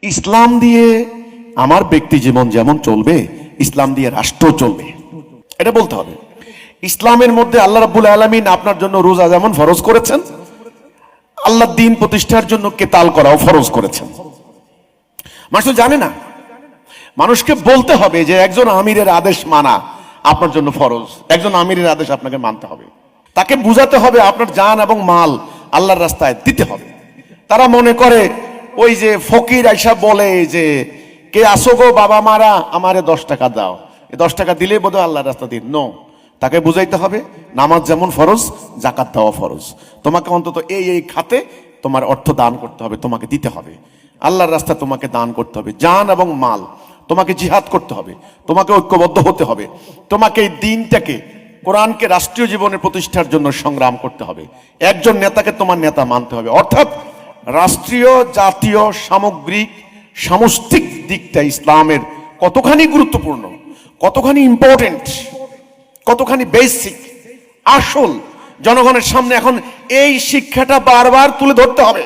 ইসলাম দিয়ে আমার ব্যক্তি জীবন যেমন চলবে, ইসলাম দিয়ে রাষ্ট্র চলবে, এটা বলতে হবে। ইসলামের মধ্যে আল্লাহ রাব্বুল আলামিন আপনার জন্য রোজা যেমন ফরজ করেছেন, আল্লাহর দ্বীন প্রতিষ্ঠার জন্য কেতাল করাও ফরজ করেছেন। মানুষ তো জানে না। মানুষকে বলতে হবে যে একজন আমিরের আদেশ মানা আপনার জন্য ফরজ, একজন আমিরের আদেশ আপনাকে মানতে হবে। তাকে বুঝাতে হবে আপনার জান এবং মাল আল্লাহর রাস্তায় দিতে হবে। তারা মনে করে ওই যে ফকির আইসা বলে যে কে আসো গো বাবা মারা, আমারে 10 টাকা দাও, এই 10 টাকা দিলেই বোধহয় আল্লাহর রাস্তা দিন। নো, তাকে বুঝাইতে হবে নামাজ যেমন ফরজ, জাকাত দেওয়া ফরজ। তোমাকে অন্তত এই খাতে তোমার অর্থ দান করতে হবে, তোমাকে দিতে হবে। আল্লাহর রাস্তা তোমাকে দান করতে হবে, জান এবং মাল। তোমাকে জিহাদ করতে হবে, তোমাকে ঐক্যবদ্ধ হতে হবে, তোমাকে এই দিনটাকে, কোরআনকে রাষ্ট্রীয় জীবনের প্রতিষ্ঠার জন্য সংগ্রাম করতে হবে। একজন নেতাকে তোমার নেতা মানতে হবে। অর্থাৎ রাষ্ট্রীয়, জাতীয়, সামগ্রিক, সামষ্টিক দিকটা ইসলামের কতখানি গুরুত্বপূর্ণ, কতখানি ইম্পর্টেন্ট, কতখানি বেসিক, আসল জনগণের সামনে এখন এই শিক্ষাটা বারবার তুলে ধরতে হবে।